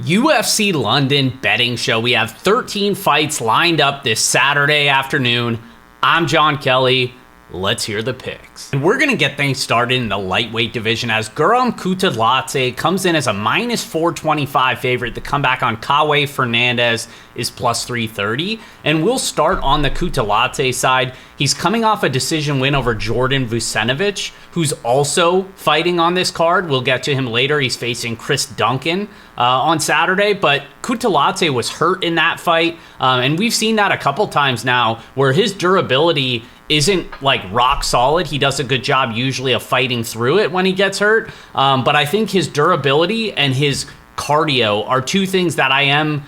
UFC London betting show. We have 13 fights lined up this Saturday afternoon. I'm Jon Kelly. Let's hear the picks. And we're going to get things started in the lightweight division as Guram Kutateladze comes in as a minus 425 favorite. The comeback on Kawe Fernandez is plus 330. And we'll start on the Kutateladze side. He's coming off a decision win over Jordan Vucinovic, who's also fighting on this card. We'll get to him later. He's facing Chris Duncan on Saturday, but Kutateladze was hurt in that fight. And we've seen that a couple times now where his durability isn't like rock solid. He does a good job usually of fighting through it when he gets hurt. But I think his durability and his cardio are two things that I am,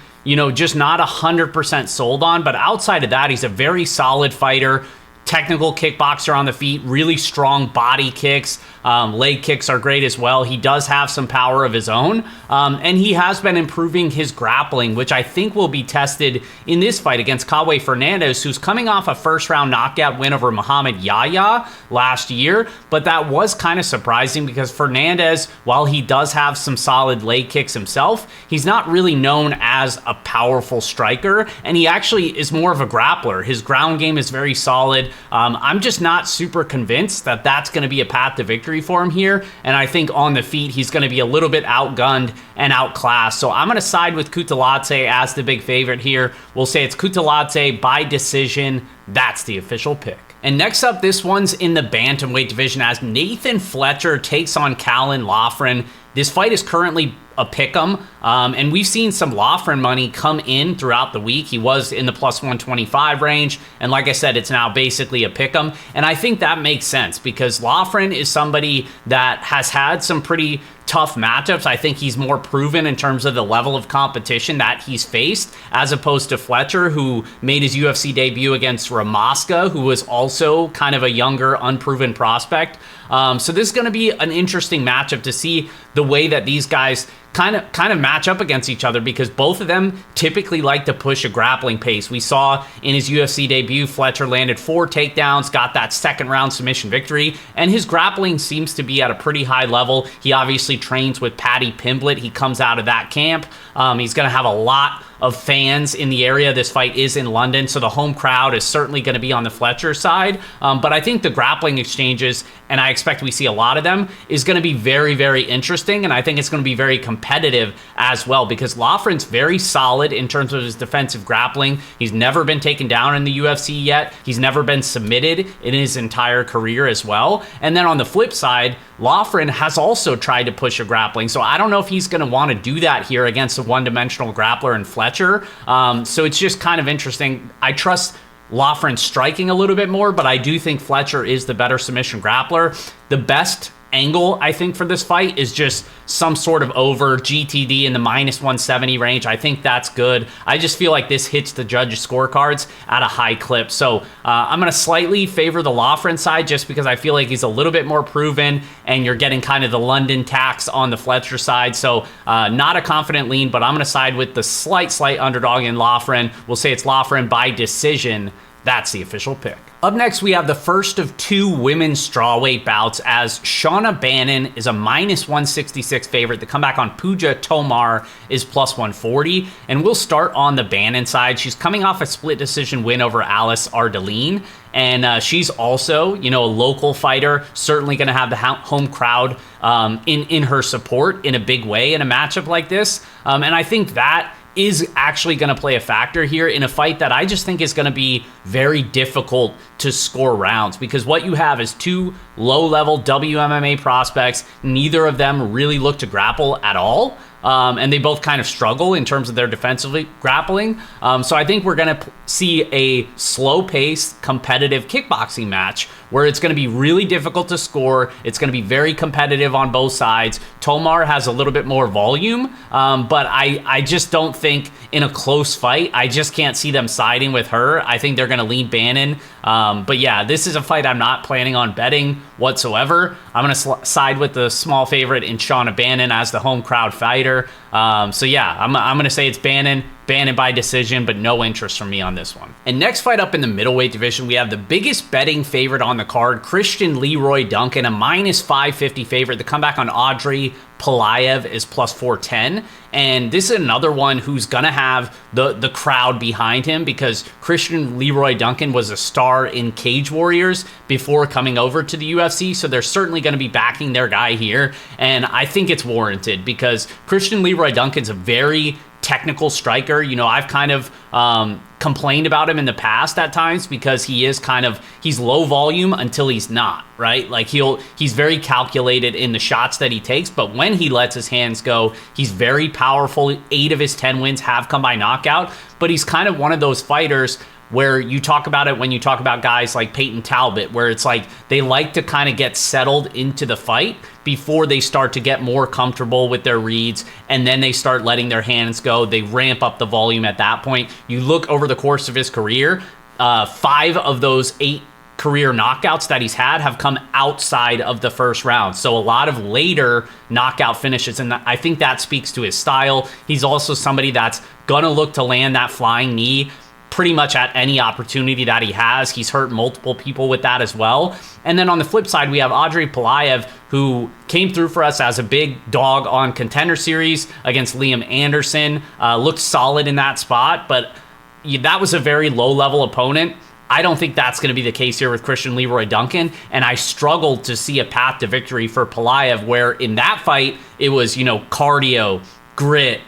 just not 100% sold on. But outside of that, he's a very solid fighter. Technical kickboxer on the feet, really strong body kicks. Leg kicks are great as well. He does have some power of his own. And he has been improving his grappling, which I think will be tested in this fight against Kawe Fernandez, who's coming off a first-round knockout win over Muhammad Yahya last year. But that was kind of surprising because Fernandez, while he does have some solid leg kicks himself, he's not really known as a powerful striker. And he actually is more of a grappler. His ground game is very solid. I'm just not super convinced that that's going to be a path to victory for him here. And I think on the feet, he's going to be a little bit outgunned and outclassed. So I'm going to side with Kutateladze as the big favorite here. We'll say it's Kutateladze by decision. That's the official pick. And next up, this one's in the Bantamweight division as Nathan Fletcher takes on Callan Loughran. This fight is currently a pick'em, and we've seen some Loughran money come in throughout the week. He was in the plus 125 range, and like I said, it's now basically a pick'em, and I think that makes sense because Loughran is somebody that has had some pretty tough matchups. I think he's more proven in terms of the level of competition that he's faced, as opposed to Fletcher, who made his UFC debut against Ramaska, who was also kind of a younger, unproven prospect. So this is going to be an interesting matchup to see the way that these guys kind of match up against each other, because both of them typically like to push a grappling pace. We saw in his UFC debut, Fletcher landed 4 takedowns, got that second round submission victory, and his grappling seems to be at a pretty high level. He obviously trains with Paddy Pimblett. He comes out of that camp. He's going to have a lot of fans in the area. This fight is in London, so the home crowd is certainly going to be on the Fletcher side. But I think the grappling exchanges, and I expect we see a lot of them, is going to be very, very interesting, and I think it's going to be very competitive as well, because Loughran's very solid in terms of his defensive grappling. He's never been taken down in the UFC yet. He's never been submitted in his entire career as well. And then on the flip side, Loughran has also tried to push a grappling, so I don't know if he's going to want to do that here against a one-dimensional grappler in Fletcher. So it's just kind of interesting. I trust Loughran striking a little bit more, but I do think Fletcher is the better submission grappler. The best angle, I think, for this fight is just some sort of over GTD in the minus 170 range. I think that's good. I just feel like this hits the judges' scorecards at a high clip. So I'm going to slightly favor the Loughran side just because I feel like he's a little bit more proven, and you're getting kind of the London tax on the Fletcher side. So not a confident lean, but I'm going to side with the slight underdog in Loughran. We'll say it's Loughran by decision. That's the official pick. Up next, we have the first of 2 women's strawweight bouts as Shauna Bannon is a minus 166 favorite. The comeback on Pooja Tomar is plus 140. And we'll start on the Bannon side. She's coming off a split decision win over Alice Ardeline. And she's also, a local fighter, certainly going to have the home crowd in her support in a big way in a matchup like this. And I think that is actually going to play a factor here in a fight that I just think is going to be very difficult to score rounds, because what you have is 2 low-level WMMA prospects. Neither of them really look to grapple at all. And they both kind of struggle in terms of their defensive grappling. So I think we're going to see a slow-paced, competitive kickboxing match where it's going to be really difficult to score. It's going to be very competitive on both sides. Tomar has a little bit more volume, but I just don't think in a close fight, I just can't see them siding with her. I think they're going to lean Bannon. But yeah, this is a fight I'm not planning on betting whatsoever. I'm going to side with the small favorite in Shauna Bannon as the home crowd fighter. So yeah, I'm going to say it's Bannon by decision, but no interest from me on this one. And next fight up in the middleweight division, we have the biggest betting favorite on the card, Christian Leroy Duncan, a minus 550 favorite. The comeback on Audrey Pulayev is plus 410. And this is another one who's going to have the crowd behind him, because Christian Leroy Duncan was a star in Cage Warriors before coming over to the UFC. So they're certainly going to be backing their guy here. And I think it's warranted, because Christian Leroy Duncan's a very technical striker. You know, I've kind of complained about him in the past at times, because he's low volume until he's not, right? Like he's very calculated in the shots that he takes, but when he lets his hands go, he's very powerful. 8 of his 10 wins have come by knockout, but he's kind of one of those fighters where you talk about it when you talk about guys like Peyton Talbot, where it's like they like to kind of get settled into the fight before they start to get more comfortable with their reads, and then they start letting their hands go. They ramp up the volume at that point. You look over the course of his career, 5 of those 8 career knockouts that he's had have come outside of the first round. So a lot of later knockout finishes, and I think that speaks to his style. He's also somebody that's going to look to land that flying knee pretty much at any opportunity that he has. He's hurt multiple people with that as well. And then on the flip side, we have Audrey Pulayev, who came through for us as a big dog on Contender Series against Liam Anderson. Looked solid in that spot, but that was a very low-level opponent. I don't think that's going to be the case here with Christian Leroy Duncan, and I struggled to see a path to victory for Pulayev, where in that fight, it was, cardio, grit,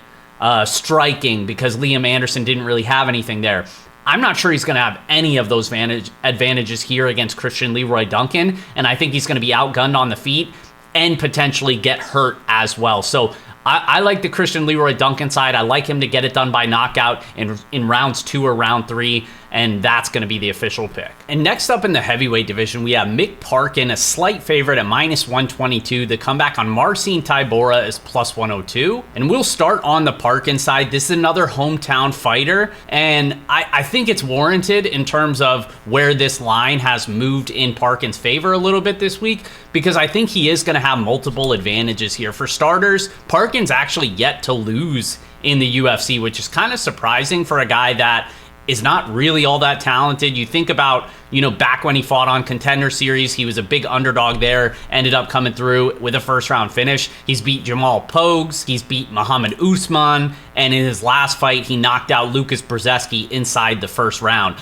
striking, because Liam Anderson didn't really have anything there. I'm not sure he's going to have any of those advantages here against Christian Leroy Duncan, and I think he's going to be outgunned on the feet and potentially get hurt as well. So I like the Christian Leroy Duncan side. I like him to get it done by knockout in rounds 2 or round 3, and that's going to be the official pick. And next up in the heavyweight division, we have Mick Parkin, a slight favorite at minus 122. The comeback on Marcin Tybura is plus 102. And we'll start on the Parkin side. This is another hometown fighter, and I think it's warranted in terms of where this line has moved in Parkin's favor a little bit this week, because I think he is going to have multiple advantages here. For starters, Parkin's actually yet to lose in the UFC, which is kind of surprising for a guy that is not really all that talented. You think about, back when he fought on Contender Series, he was a big underdog there, ended up coming through with a first round finish. He's beat Jamal Pogues, he's beat Muhammad Usman, and in his last fight, he knocked out Lucas Brzeski inside the first round.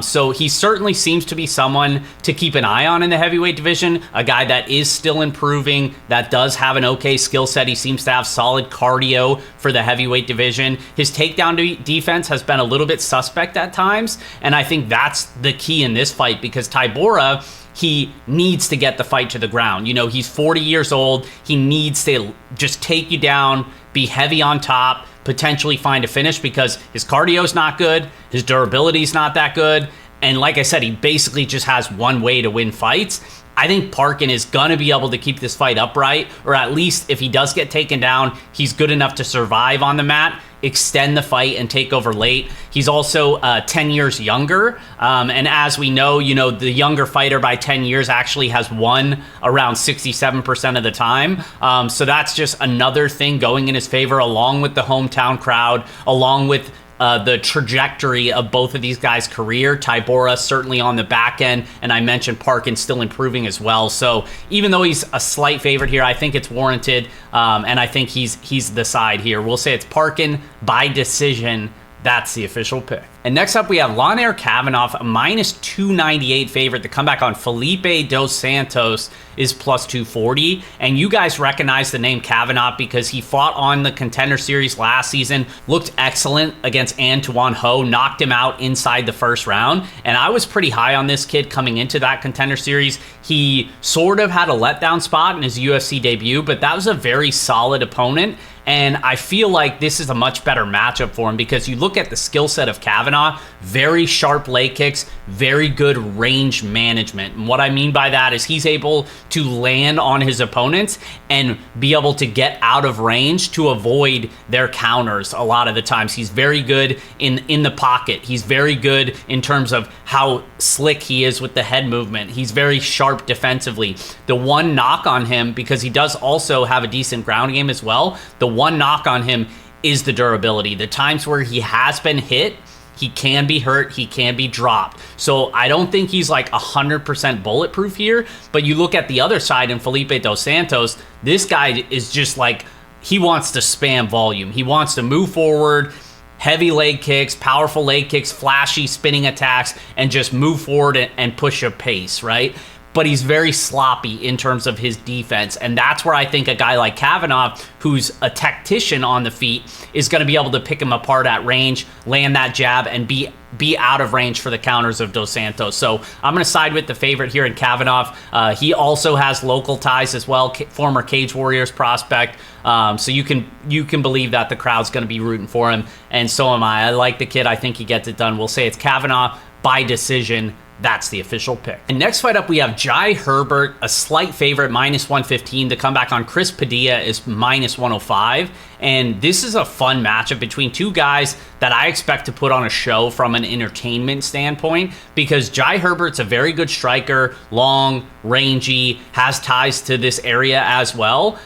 So he certainly seems to be someone to keep an eye on in the heavyweight division, a guy that is still improving, that does have an okay skill set. He seems to have solid cardio for the heavyweight division. His takedown defense has been a little bit suspect at times, and I think that's the key in this fight, because Tybura, he needs to get the fight to the ground. He's 40 years old. He needs to just take you down, be heavy on top, potentially find a finish, because his cardio is not good, his durability is not that good, and like I said, he basically just has one way to win fights. I think Parkin is going to be able to keep this fight upright, or at least if he does get taken down, he's good enough to survive on the mat, extend the fight, and take over late. He's also 10 years younger, and as we know, the younger fighter by 10 years actually has won around 67% of the time. So that's just another thing going in his favor, along with the hometown crowd, along with the trajectory of both of these guys' career. Tybura certainly on the back end, and I mentioned Parkin still improving as well. So even though he's a slight favorite here, I think it's warranted, and I think he's the side here. We'll say it's Parkin by decision. That's the official pick. And next up, we have Lanair Kavanaugh, a minus 298 favorite. The comeback on Felipe Dos Santos is plus 240. And you guys recognize the name Kavanaugh because he fought on the Contender Series last season, looked excellent against Antoine Ho, knocked him out inside the first round. And I was pretty high on this kid coming into that Contender Series. He sort of had a letdown spot in his UFC debut, but that was a very solid opponent. And I feel like this is a much better matchup for him because you look at the skill set of Kavanaugh, very sharp leg kicks, very good range management. And what I mean by that is he's able to land on his opponents and be able to get out of range to avoid their counters a lot of the times. He's very good in the pocket. He's very good in terms of how slick he is with the head movement. He's very sharp defensively. The one knock on him, because he does also have a decent ground game as well, the one knock on him is the durability. The times where he has been hit, he can be hurt, he can be dropped. So I don't think he's like 100% bulletproof here, but you look at the other side in Felipe Dos Santos, this guy is just like, he wants to spam volume. He wants to move forward, heavy leg kicks, powerful leg kicks, flashy spinning attacks, and just move forward and push a pace, right? But he's very sloppy in terms of his defense. And that's where I think a guy like Kavanaugh, who's a tactician on the feet, is going to be able to pick him apart at range, land that jab, and be out of range for the counters of Dos Santos. So I'm going to side with the favorite here in Kavanaugh. He also has local ties as well, former Cage Warriors prospect. So you can believe that the crowd's going to be rooting for him, and so am I. I like the kid. I think he gets it done. We'll say it's Kavanaugh by decision. That's the official pick. And next fight up, we have Jai Herbert, a slight favorite, -115. The comeback on Chris Padilla is -105. And this is a fun matchup between two guys that I expect to put on a show from an entertainment standpoint, because Jai Herbert's a very good striker, long, rangy, has ties to this area as well.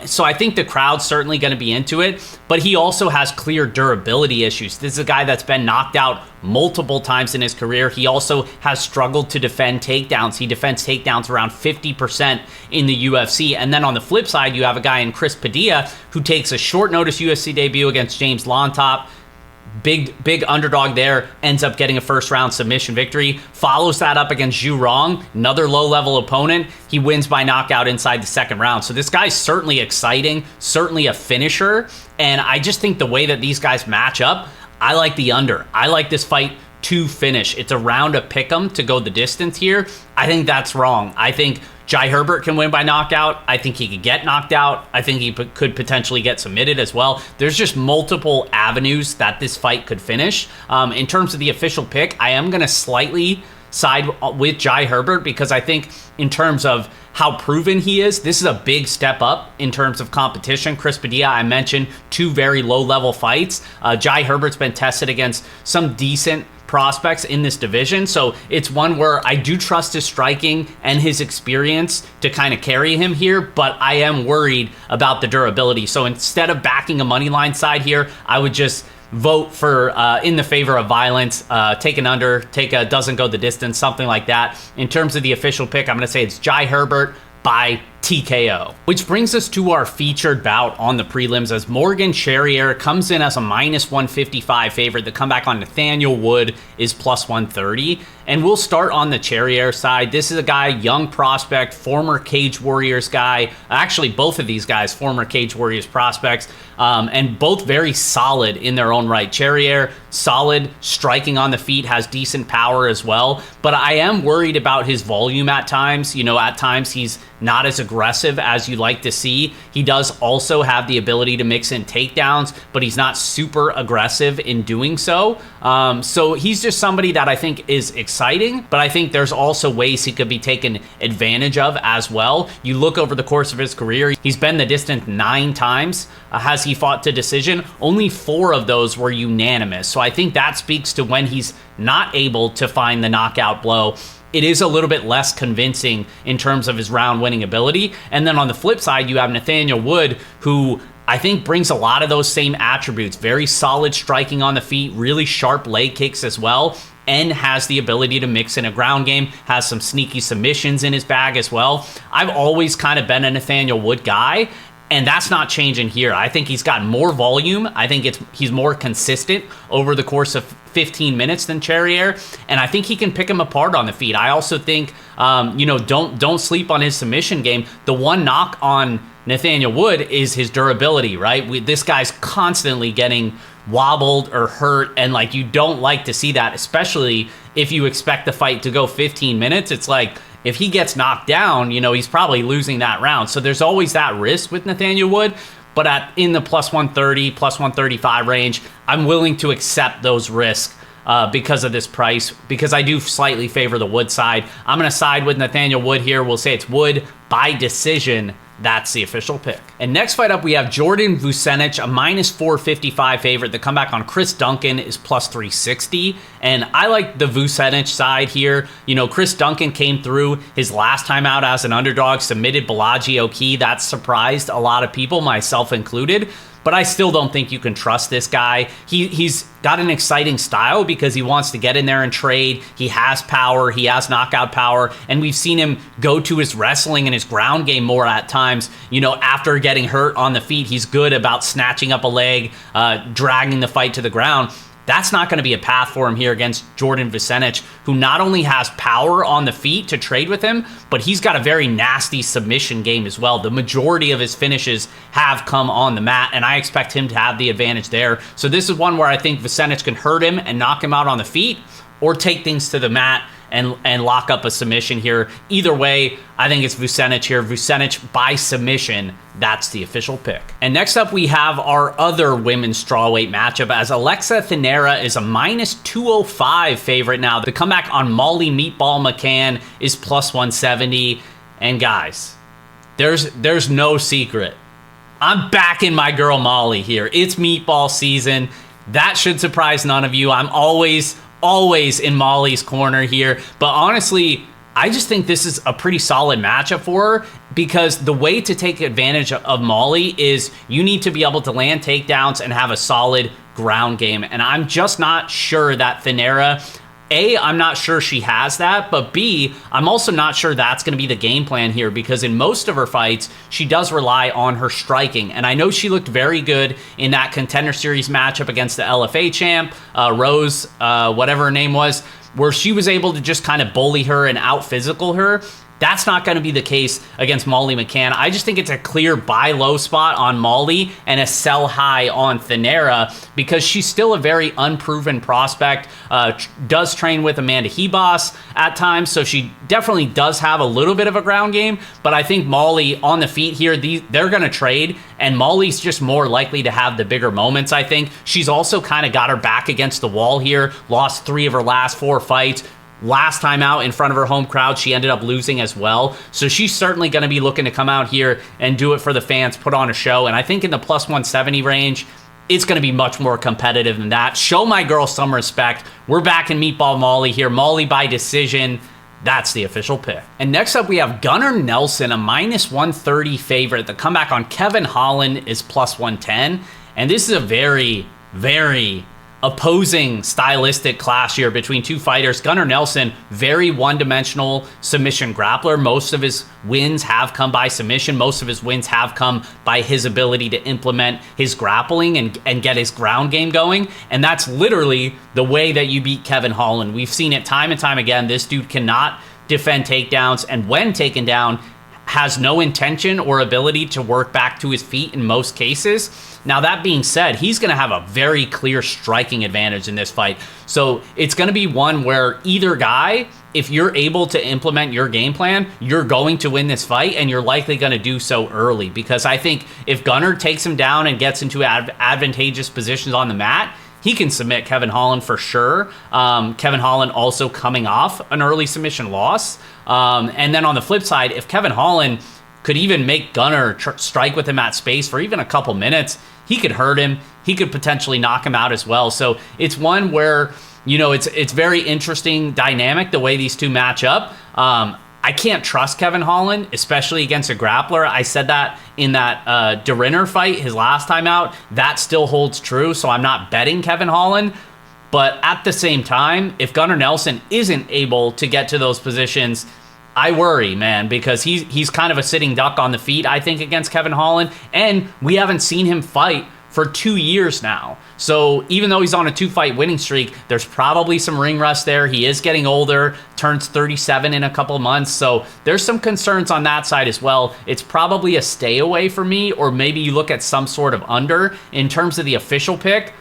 So I think the crowd's certainly going to be into it, but he also has clear durability issues. This is a guy that's been knocked out multiple times in his career. He also has struggled to defend takedowns. He defends takedowns around 50% in the UFC. And then on the flip side, you have a guy in Chris Padilla who takes a short notice UFC debut against James Lontop. Big underdog there, ends up getting a first round submission victory, follows that up against Zhu Rong, another low level opponent. He wins by knockout inside the second round. So this guy's certainly exciting, certainly a finisher. And I just think the way that these guys match up, I like the under. I like this fight to finish. It's a round of pick'em to go the distance here. I think that's wrong. I think Jai Herbert can win by knockout. I think he could get knocked out. I think he could potentially get submitted as well. There's just multiple avenues that this fight could finish. In terms of the official pick, I am going to slightly side with Jai Herbert, because I think in terms of how proven he is, this is a big step up in terms of competition. Chris Padilla, I mentioned, 2 very low-level fights. Jai Herbert's been tested against some decent prospects in this division, so it's one where I do trust his striking and his experience to kind of carry him here, but I am worried about the durability. So instead of backing a money line side here, I would just vote for in the favor of violence, take an under, take a doesn't go the distance, something like that. In terms of the official pick, I'm going to say it's Jai Herbert by TKO. Which brings us to our featured bout on the prelims, as Morgan Charrier comes in as a -155 favorite. The comeback on Nathaniel Wood is +130. And we'll start on the Charrier side. This is a guy, young prospect, former Cage Warriors guy. Actually, both of these guys, former Cage Warriors prospects, and both very solid in their own right. Charrier, solid, striking on the feet, has decent power as well. But I am worried about his volume at times. You know, at times he's not as aggressive as you like to see. He does also have the ability to mix in takedowns, but he's not super aggressive in doing so. So he's just somebody that I think is exciting, but I think there's also ways he could be taken advantage of as well. You look over the course of his career, he's been the distance 9 times. Has he fought to decision? Only 4 of those were unanimous. So I think that speaks to when he's not able to find the knockout blow, it is a little bit less convincing in terms of his round winning ability. And then on the flip side, you have Nathaniel Wood, who I think brings a lot of those same attributes. Very solid striking on the feet, really sharp leg kicks as well, and has the ability to mix in a ground game, has some sneaky submissions in his bag as well. I've always kind of been a Nathaniel Wood guy, and that's not changing here. I think he's got more volume. I think he's more consistent over the course of 15 minutes than Charrier, and I think he can pick him apart on the feet. I also think, don't sleep on his submission game. The one knock on Nathaniel Wood is his durability, right? This guy's constantly getting wobbled or hurt, and like, you don't like to see that, especially if you expect the fight to go 15 minutes. It's like, if he gets knocked down, he's probably losing that round. So there's always that risk with Nathaniel Wood. But in the +130, +135 range, I'm willing to accept those risks because of this price, because I do slightly favor the Wood side. I'm going to side with Nathaniel Wood here. We'll say it's Wood by decision. That's the official pick. And next fight up, we have Jordan Vucenic, a -455 favorite. The comeback on Chris Duncan is +360. And I like the Vucenic side here. Chris Duncan came through his last time out as an underdog, submitted Balaji Oki. That surprised a lot of people, myself included. but I still don't think you can trust this guy. He's got an exciting style because he wants to get in there and trade. He has power, he has knockout power, and we've seen him go to his wrestling and his ground game more at times. You know, after getting hurt on the feet, he's good about snatching up a leg, dragging the fight to the ground. That's not going to be a path for him here against Jordan Vucenic, who not only has power on the feet to trade with him, but he's got a very nasty submission game as well. The majority of his finishes have come on the mat, and I expect him to have the advantage there. So this is one where I think Vucenic can hurt him and knock him out on the feet, or take things to the mat and lock up a submission here. Either way, I think it's Vucenic here. Vucenic by submission. That's the official pick. And next up, we have our other women's strawweight matchup, as Alexa Thinera is a minus 205 favorite now. The comeback on Molly Meatball McCann is plus 170. And guys, there's no secret. I'm backing my girl Molly here. It's meatball season. That should surprise none of you. I'm always in Molly's corner here. But honestly, I just think this is a pretty solid matchup for her, because the way to take advantage of Molly is you need to be able to land takedowns and have a solid ground game. And I'm just not sure that Thinera, A, I'm not sure she has that, but B, I'm also not sure that's going to be the game plan here, because in most of her fights, she does rely on her striking. And I know she looked very good in that Contender Series matchup against the LFA champ, Rose, whatever her name was, where she was able to just kind of bully her and out-physical her. That's not going to be the case against Molly McCann. I just think it's a clear buy low spot on Molly and a sell high on Thinera, because she's still a very unproven prospect, does train with Amanda Hebos at times, so she definitely does have a little bit of a ground game, but I think Molly on the feet here, they're going to trade, and Molly's just more likely to have the bigger moments, I think. She's also kind of got her back against the wall here, lost 3 of her last 4 fights. Last time out in front of her home crowd, she ended up losing as well. So she's certainly going to be looking to come out here and do it for the fans, put on a show. And I think in the plus 170 range, it's going to be much more competitive than that. Show my girl some respect. We're back in Meatball Molly here. Molly by decision. That's the official pick. And next up, we have Gunnar Nelson, a minus 130 favorite. The comeback on Kevin Holland is plus 110. And this is a very, very opposing stylistic clash here between two fighters. Gunnar Nelson, very one-dimensional submission grappler. Most of his wins have come by submission. Most of his wins have come by his ability to implement his grappling and get his ground game going. And that's literally the way that you beat Kevin Holland. We've seen it time and time again. This dude cannot defend takedowns, and when taken down, has no intention or ability to work back to his feet in most cases. Now, that being said, he's going to have a very clear striking advantage in this fight. So it's going to be one where either guy, if you're able to implement your game plan, you're going to win this fight, and you're likely going to do so early. Because I think if Gunnar takes him down and gets into advantageous positions on the mat, he can submit Kevin Holland for sure. Kevin Holland also coming off an early submission loss. And then on the flip side, if Kevin Holland could even make Gunnar strike with him at space for even a couple minutes, he could hurt him. He could potentially knock him out as well. So it's one where, you know, it's very interesting dynamic the way these two match up. I can't trust Kevin Holland, especially against a grappler. I said that in that DeRinner fight, his last time out. That still holds true, so I'm not betting Kevin Holland. But at the same time, if Gunnar Nelson isn't able to get to those positions, I worry, man, because he's kind of a sitting duck on the feet, I think, against Kevin Holland. And we haven't seen him fight for 2 years now. So even though he's on a 2-fight winning streak, there's probably some ring rust there. He is getting older, turns 37 in a couple of months. So there's some concerns on that side as well. It's probably a stay away for me, or maybe you look at some sort of under. In terms of the official pick,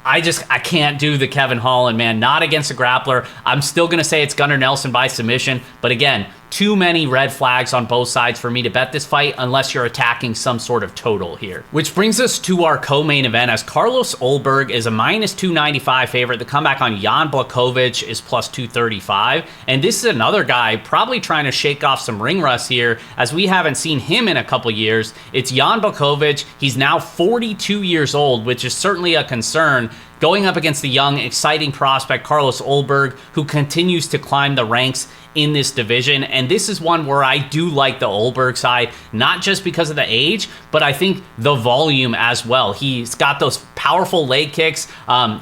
I can't do the Kevin Holland, man. Not against a grappler. I'm still going to say it's Gunnar Nelson by submission. But again, too many red flags on both sides for me to bet this fight unless you're attacking some sort of total here. Which brings us to our co-main event, as Carlos Ulberg is a minus 295 favorite. The comeback on Jan Blachowicz is plus 235. And this is another guy probably trying to shake off some ring rust here, as we haven't seen him in a couple years. It's Jan Blachowicz. He's now 42 years old, which is certainly a concern, going up against the young, exciting prospect Carlos Ulberg, who continues to climb the ranks in this division, and this is one where I do like the Olberg side, not just because of the age, but I think the volume as well. He's got those powerful leg kicks.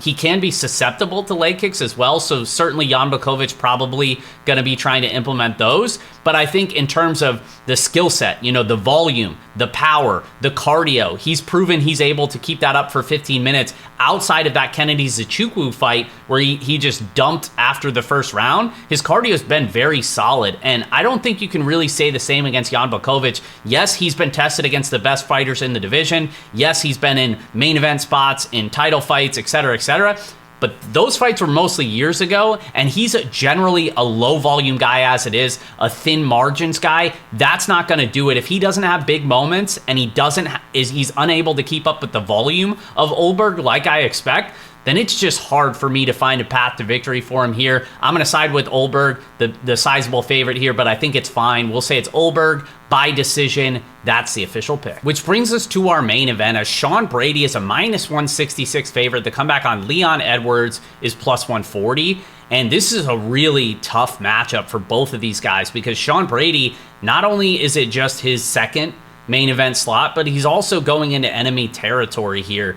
He can be susceptible to leg kicks as well, so certainly Jan Blachowicz probably going to be trying to implement those. But I think in terms of the skill set, the volume, the power, the cardio, he's proven he's able to keep that up for 15 minutes outside of that Kennedy Zachukwu fight where he just dumped after the first round. His cardio has been very solid, and I don't think you can really say the same against Jan Blachowicz. Yes, he's been tested against the best fighters in the division. Yes, he's been in main event spots, in title fights, etc., etc., but those fights were mostly years ago, and he's generally a low-volume guy as it is, a thin margins guy. That's not going to do it. If he doesn't have big moments and he's unable to keep up with the volume of Olberg like I expect, then it's just hard for me to find a path to victory for him here. I'm going to side with Olberg, the sizable favorite here, but I think it's fine. We'll say it's Olberg by decision. That's the official pick. Which brings us to our main event, as Sean Brady is a -166 favorite. The comeback on Leon Edwards is +140. And this is a really tough matchup for both of these guys because Sean Brady, not only is it just his second main event slot, but he's also going into enemy territory here,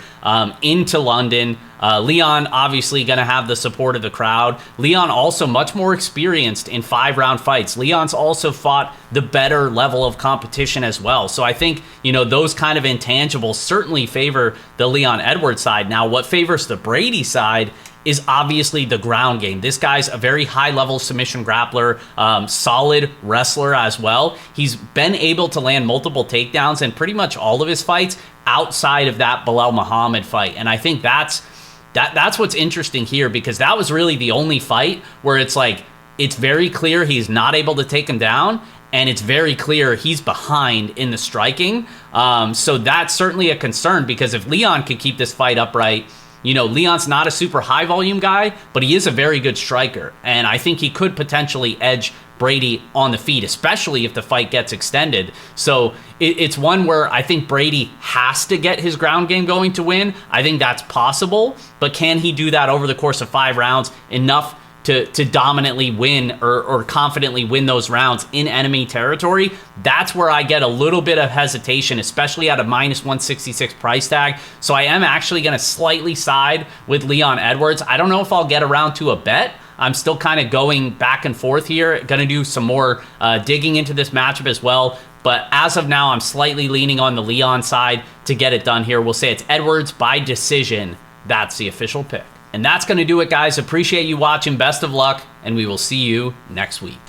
into London. Leon obviously going to have the support of the crowd. Leon also much more experienced in 5-round fights. Leon's also fought the better level of competition as well. So I think, those kind of intangibles certainly favor the Leon Edwards side. Now, what favors the Brady side is obviously the ground game. This guy's a very high-level submission grappler, solid wrestler as well. He's been able to land multiple takedowns in pretty much all of his fights outside of that Bilal Muhammad fight. And I think that's what's interesting here, because that was really the only fight where it's very clear he's not able to take him down, and it's very clear he's behind in the striking. So that's certainly a concern, because if Leon could keep this fight upright, Leon's not a super high volume guy, but he is a very good striker. And I think he could potentially edge Brady on the feet, especially if the fight gets extended. So it's one where I think Brady has to get his ground game going to win. I think that's possible, but can he do that over the course of 5 rounds enough to dominantly win or confidently win those rounds in enemy territory? That's where I get a little bit of hesitation, especially at a -166 price tag. So I am actually going to slightly side with Leon Edwards. I don't know if I'll get around to a bet. I'm still kind of going back and forth here. Going to do some more digging into this matchup as well. But as of now, I'm slightly leaning on the Leon side to get it done here. We'll say it's Edwards by decision. That's the official pick. And that's going to do it, guys. Appreciate you watching. Best of luck, and we will see you next week.